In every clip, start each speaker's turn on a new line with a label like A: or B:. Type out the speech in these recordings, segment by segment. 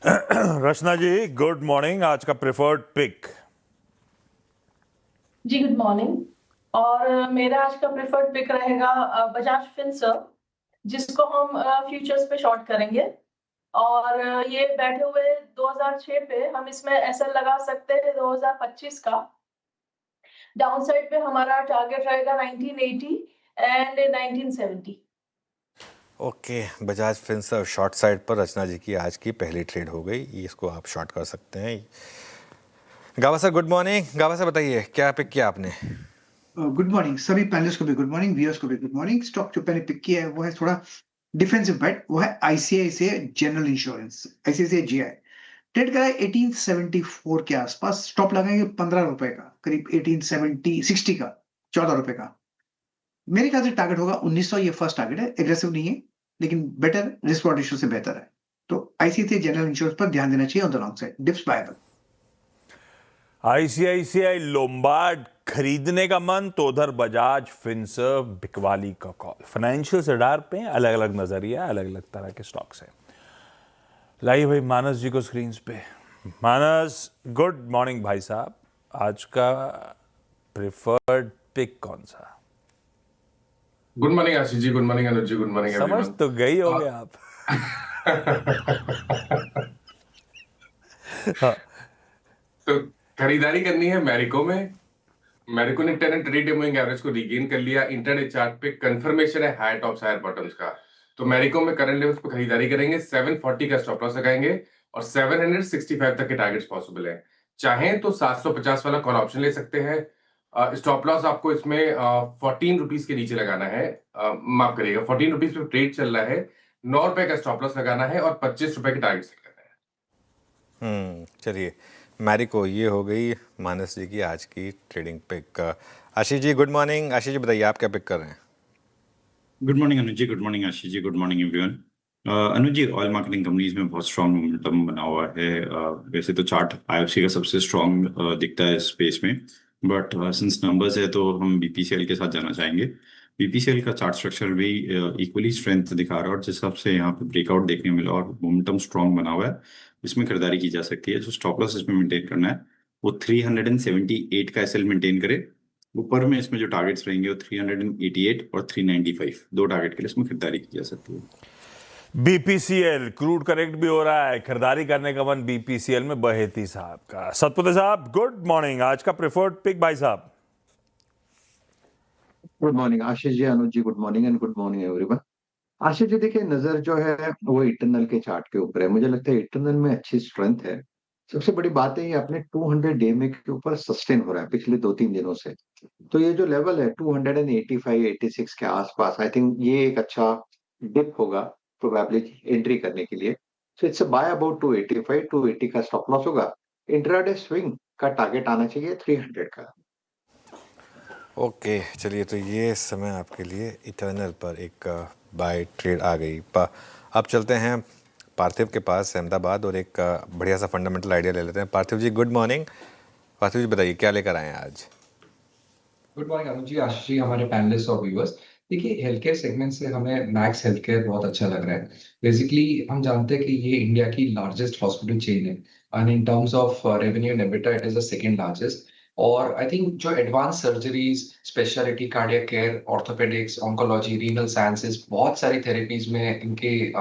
A: रचना जी good morning. आज का preferred pick.
B: जी good morning. और मेरा आज का प्रेफर्ड पिक रहेगा बजाज फिनसर्व, जिसको हम फ्यूचर्स पे शॉर्ट करेंगे। और ये बैठे हुए 2006 पे हम इसमें एसएल लगा सकते हैं 2025 का। डाउनसाइड पे हमारा टारगेट रहेगा 1980 and 1970।
A: Okay, Bajaj Finserv short side पर रचना जी की आज की पहली ट्रेड हो गई। ये इसको आप शॉर्ट कर सकते हैं। गावा सर गुड मॉर्निंग। गावा सर बताइए क्या पिक किया आपने?
C: गुड मॉर्निंग सभी पैनलिस्ट को भी गुड मॉर्निंग, व्यूअर्स को भी गुड मॉर्निंग। स्टॉक जो मैंने पिक किया है वो है थोड़ा डिफेंसिव बेट, वो है ICICI general insurance, ICICI GI. Trade करा है 1874 के आसपास, स्टॉप लगाएंगे 15 रुपए का, करीब 1860 का, 14 रुपए का। मेरे ख्याल से टारगेट होगा 1900। ये फर्स्ट टारगेट है, एग्रेसिव नहीं है लेकिन बेटर, रिस्क रेशियो से बेहतर है। तो आईसीआईसीआई जनरल इंश्योरेंस पर ध्यान देना चाहिए on the long side, dips Bible.
A: ICICI Lombard खरीदने का मन तो उधर बजाज फिनसर्व बिकवाली का कॉल। फाइनेंशियल रडार पे अलग अलग नजरिया, अलग अलग तरह के स्टॉक्स हैं। लाइए भाई मानस जी को स्क्रीन पे। मानस गुड मॉर्निंग भाई साहब। आज का प्रेफर्ड पिक कौन सा?
D: गुड मॉर्निंग आशीष जी, गुड मॉर्निंग अनुज जी, गुड मॉर्निंग
A: समझ
D: एवरीवन।
A: तो गई होगे आप। हाँ।
D: तो खरीदारी करनी है मैरिको में। मैरिको ने 10 and 3 मूविंग एवरेज को रिगेन कर लिया। इंटरडे चार्ट पे कंफर्मेशन है हाई टॉप्स हायर बॉटम्स का। तो मैरिको में करंट लेवल्स पे खरीदारी करेंगे। 740 का स्टॉप लॉस लगाएंगे और 765 तक के टारगेट्स पॉसिबल है। चाहें तो 750 वाला कॉल ऑप्शन ले सकते हैं। स्टॉप लॉस आपको इसमें 14 रुपीज के नीचे लगाना है। माफ करिएगा, 14 रुपीज पे ट्रेड चल रहा है। 9 रुपए का स्टॉप लॉस लगाना है और 25 रुपए के टारगेट सेट करना है।
A: चलिए मैरिको ये हो गई मानस जी की आज की trading pick. Ashish ji good morning. Ashish जी बताइए आप क्या पिक कर रहे हैं?
E: गुड मॉर्निंग अनुज जी, गुड मॉर्निंग आशीष जी, गुड मॉर्निंग एवरीवन। अनुज जी, ऑयल मार्केटिंग कंपनीज में बहुत स्ट्रॉन्ग मोमेंटम बना हुआ है। वैसे तो चार्ट आईओसी का सबसे स्ट्रॉन्ग दिखता है इस स्पेस में, बट सिंस नंबर्स है तो हम बीपीसीएल के साथ जाना चाहेंगे। बीपीसीएल का चार्ट स्ट्रक्चर भी इक्वली स्ट्रेंथ दिखा रहा है और जिस हिसाब से यहाँ पे ब्रेकआउट देखने मिला और मोमेंटम स्ट्रॉन्ग बना हुआ है, इसमें खरीदारी की जा सकती है। जो स्टॉप लॉस इसमें मेंटेन करना है वो 378 का एसएल मेंटेन करे। ऊपर में इसमें जो टारगेट्स रहेंगे वो 388 और 395, दो टारगेट के लिए इसमें खरीदारी की जा सकती है।
A: बीपीसीएल क्रूड करेक्ट भी हो रहा है, खरीदारी करने का मन बीपीसीएल में बहेती साहब का। सतपुते साहब गुड मॉर्निंग। आज का प्रेफर्ड पिक भाई साहब।
F: Good morning Ashish ji, Anuj ji good morning and good morning everyone. Ashish ji देखिए, नजर जो है वो इंटरनल के चार्ट के ऊपर है। मुझे लगता है इंटरनल में अच्छी स्ट्रेंथ है। सबसे बड़ी बात है ये अपने 200 डे में के ऊपर सस्टेन हो रहा है पिछले 2-3 दिनों से। तो ये जो लेवल है 285-86 के आसपास, आई थिंक ये एक अच्छा डिप होगा प्रोबेबली एंट्री करने के लिए। सो इट्स बाय अबाउट 285, 280 का स्टॉप लॉस होगा। इंट्राडे स्विंग का टारगेट आना चाहिए 300 का।
A: ओके चलिए, तो ये समय आपके लिए इटर्नल पर एक बाय ट्रेड आ गई। अब चलते हैं पार्थिव के पास अहमदाबाद और एक बढ़िया सा फंडामेंटल आइडिया ले लेते हैं। पार्थिव जी गुड मॉर्निंग। पार्थिव जी बताइए क्या लेकर आए हैं आज?
G: गुड मॉर्निंग अनुज जी, आशीष जी, हमारे पैनलिस्ट और व्यूअर्स। देखिए, हेल्थ केयर सेगमेंट से हमें मैक्स हेल्थ केयर बहुत अच्छा लग रहा है। बेसिकली हम जानते हैं कि ये इंडिया की लार्जेस्ट हॉस्पिटल चेन है and in terms of revenue and EBITDA it is the second largest. और आई थिंक जो advance surgeries, speciality, cardiac care, orthopaedics, oncology, renal sciences, बहुत सारी थेरेपीज में इनके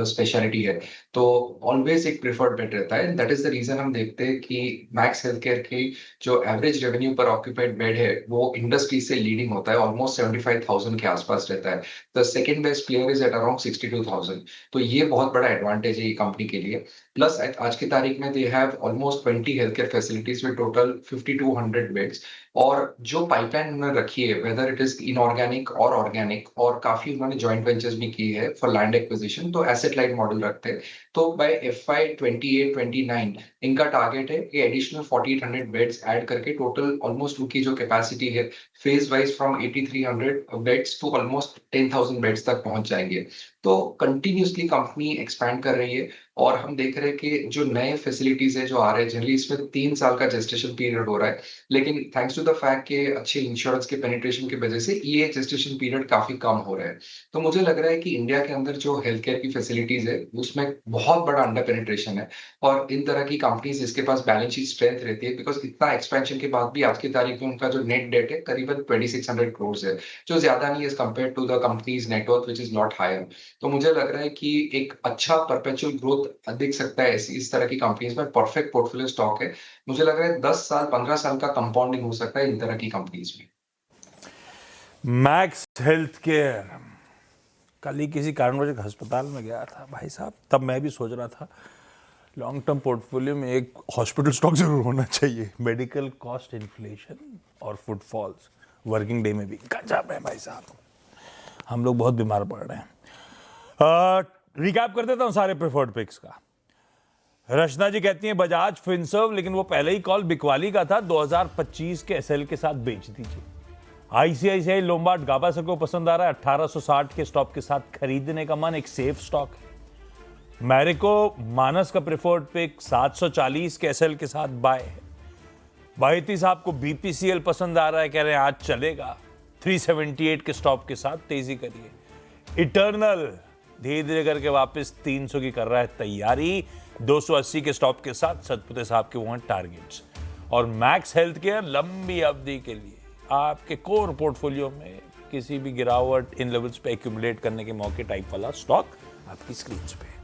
G: स्पेशलिटी है। तो ऑलवेज एक प्रिफर्ड बेट रहता है। दैट इज द रीजन हम देखते हैं कि मैक्स हेल्थ केयर की जो एवरेज रेवेन्यू पर ऑक्यूपाइड बेड है वो इंडस्ट्री से लीडिंग होता है, ऑलमोस्ट 75,000 के आसपास रहता है। The second best player is at around 62,000। तो ये बहुत बड़ा एडवांटेज है ये कंपनी के लिए। प्लस आज की तारीख में they have almost 20 health care facilities with total 5200 beds. और जो पाइपलाइन उन्होंने रखी है, वेदर इट इज इनऑर्गेनिक और ऑर्गेनिक, और काफी उन्होंने जॉइंट वेंचर्स भी की है फॉर लैंड एक्विजिशन, तो एसेट लाइट मॉडल रखते हैं। तो बाय FY 28-29 इनका टारगेट है कि एडिशनल 4800 बेड्स ऐड करके टोटल ऑलमोस्ट उनकी जो कैपेसिटी है phase wise from 8300 beds to almost 10,000 beds तक पहुंच जाएंगे। तो कंटिन्यूसली कंपनी एक्सपैंड कर रही है और हम देख रहे हैं कि जो नए फैसिलिटीज है जो आ रहे हैं जनरली इसमें 3 साल का जेस्टेशन पीरियड हो रहा है, लेकिन थैंक्स टू द फैक्ट कि अच्छे इंश्योरेंस के पेनिट्रेशन की वजह से ये जेस्टेशन पीरियड काफी कम हो रहा है। तो मुझे लग रहा है कि इंडिया के अंदर जो हेल्थ केयर की फैसिलिटीज है उसमें बहुत बड़ा अंडर पेनिट्रेशन है और इन तरह की कंपनीज जिसके पास बैलेंस शीट स्ट्रेंथ रहती है, बिकॉज इतना एक्सपेंशन के बाद भी आज की तारीख में उनका जो नेट डेट है करीबन 2600 करोड़ है, जो ज्यादा नहीं है as compare to the companies network which is not higher. तो मुझे लग रहा है कि एक अच्छा परपेचुअल ग्रोथ दिख सकता है इस तरह की कंपनीज में, परफेक्ट पोर्टफोलियो स्टॉक है। मुझे लग रहा है 10 साल 15 साल का कंपाउंडिंग हो सकता है इन तरह की कंपनीज में।
A: मैक्स हेल्थ केयर, कल ही किसी कारणवश एक अस्पताल में गया था भाई साहब, तब मैं भी सोच रहा था लॉन्ग टर्म पोर्टफोलियो में एक हॉस्पिटल स्टॉक जरूर होना चाहिए। मेडिकल कॉस्ट इन्फ्लेशन और फुटफॉल्स वर्किंग डे में भी गजब है भाई साहब, हम लोग बहुत बीमार पड़ रहे हैं। रिकैप कर देता हूं सारे प्रेफर्ड पिक्स का। रचना जी कहती हैं बजाज फिनसर्व, लेकिन वो पहले ही कॉल बिकवाली का था, 2025 के एसएल के साथ बेच दीजिए। आईसीआईसीआई लोम्बार्ड गाभासर को पसंद आ रहा है, 1860 के स्टॉप के साथ खरीदने का मन, एक सेफ स्टॉक है। मैरिको मानस का प्रेफर्ड पिक 740 के एसएल के साथ बाय है। बाहिती साहब को बीपीसीएल पसंद आ रहा है, कह रहे हैं आज चलेगा, 378 के स्टॉप के साथ तेजी करिए। इटर्नल धीरे धीरे करके वापस 300 की कर रहा है तैयारी, 280 के स्टॉप के साथ सतपुते साहब के वो हैं टारगेट्स। और मैक्स हेल्थ केयर लंबी अवधि के लिए आपके कोर पोर्टफोलियो में किसी भी गिरावट इन लेवल्स पे एक्यूमुलेट करने के मौके टाइप वाला स्टॉक आपकी स्क्रीन पे।